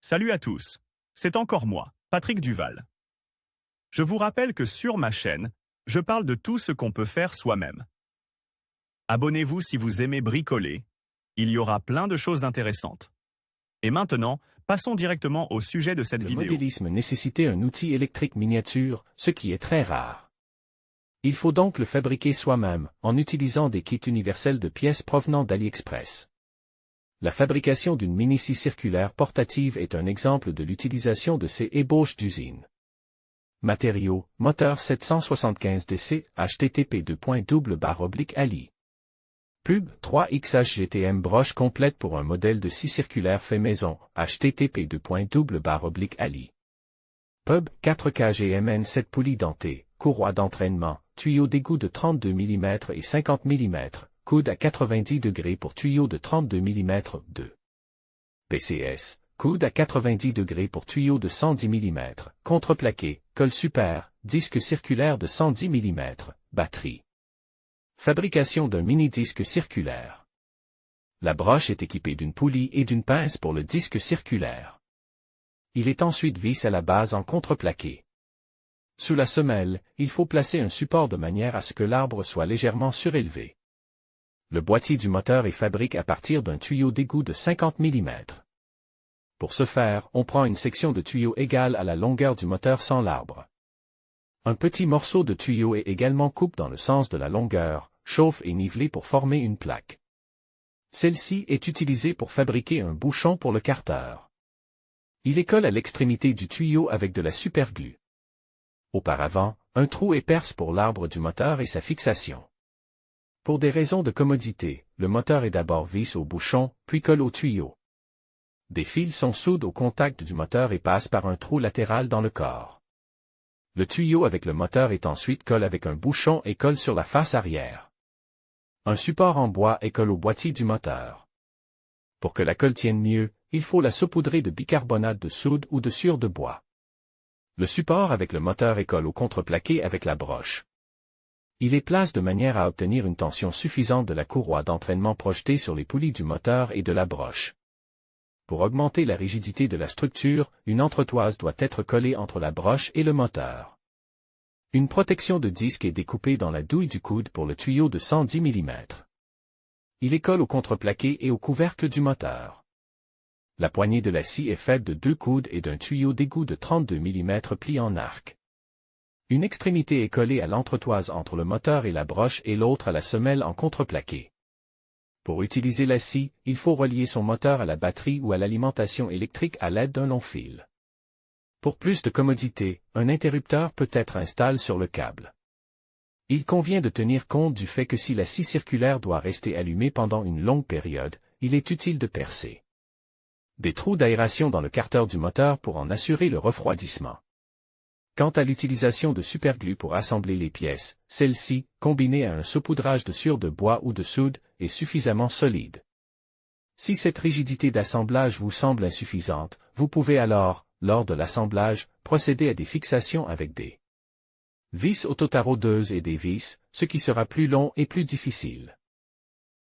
Salut à tous, c'est encore moi, Patrick Duval. Je vous rappelle que sur ma chaîne, je parle de tout ce qu'on peut faire soi-même. Abonnez-vous si vous aimez bricoler, il y aura plein de choses intéressantes. Et maintenant, passons directement au sujet de cette vidéo. Le modélisme nécessitait un outil électrique miniature, ce qui est très rare. Il faut donc le fabriquer soi-même, en utilisant des kits universels de pièces provenant d'AliExpress. La fabrication d'une mini-scie circulaire portative est un exemple de l'utilisation de ces ébauches d'usine. Matériaux, moteur 775 DC, http://ali. Pub 3XHGTM broche complète pour un modèle de scie circulaire fait maison, http://ali. Pub 4KGMN 7 poulies dentées, courroie d'entraînement, tuyau d'égout de 32 mm et 50 mm, coude à 90 degrés pour tuyau de 32 mm 2. PCS, coude à 90 degrés pour tuyau de 110 mm, contreplaqué, colle super, disque circulaire de 110 mm, batterie. Fabrication d'un mini-disque circulaire. La broche est équipée d'une poulie et d'une pince pour le disque circulaire. Il est ensuite vissé à la base en contreplaqué. Sous la semelle, il faut placer un support de manière à ce que l'arbre soit légèrement surélevé. Le boîtier du moteur est fabriqué à partir d'un tuyau d'égout de 50 mm. Pour ce faire, on prend une section de tuyau égale à la longueur du moteur sans l'arbre. Un petit morceau de tuyau est également coupé dans le sens de la longueur, chauffe et nivelé pour former une plaque. Celle-ci est utilisée pour fabriquer un bouchon pour le carter. Il est collé à l'extrémité du tuyau avec de la superglue. Auparavant, un trou est percé pour l'arbre du moteur et sa fixation. Pour des raisons de commodité, le moteur est d'abord vissé au bouchon, puis collé au tuyau. Des fils sont soudés au contact du moteur et passent par un trou latéral dans le corps. Le tuyau avec le moteur est ensuite collé avec un bouchon et colle sur la face arrière. Un support en bois est collé au boîtier du moteur. Pour que la colle tienne mieux, il faut la saupoudrer de bicarbonate de soude ou de sciure de bois. Le support avec le moteur est collé au contreplaqué avec la broche. Il est placé de manière à obtenir une tension suffisante de la courroie d'entraînement projetée sur les poulies du moteur et de la broche. Pour augmenter la rigidité de la structure, une entretoise doit être collée entre la broche et le moteur. Une protection de disque est découpée dans la douille du coude pour le tuyau de 110 mm. Il est collé au contreplaqué et au couvercle du moteur. La poignée de la scie est faite de 2 coudes et d'un tuyau d'égout de 32 mm plié en arc. Une extrémité est collée à l'entretoise entre le moteur et la broche et l'autre à la semelle en contreplaqué. Pour utiliser la scie, il faut relier son moteur à la batterie ou à l'alimentation électrique à l'aide d'un long fil. Pour plus de commodité, un interrupteur peut être installé sur le câble. Il convient de tenir compte du fait que si la scie circulaire doit rester allumée pendant une longue période, il est utile de percer des trous d'aération dans le carter du moteur pour en assurer le refroidissement. Quant à l'utilisation de superglue pour assembler les pièces, celle-ci, combinée à un saupoudrage de sciure de bois ou de soude, est suffisamment solide. Si cette rigidité d'assemblage vous semble insuffisante, vous pouvez alors, lors de l'assemblage, procéder à des fixations avec des vis autotaraudeuses et des vis, ce qui sera plus long et plus difficile.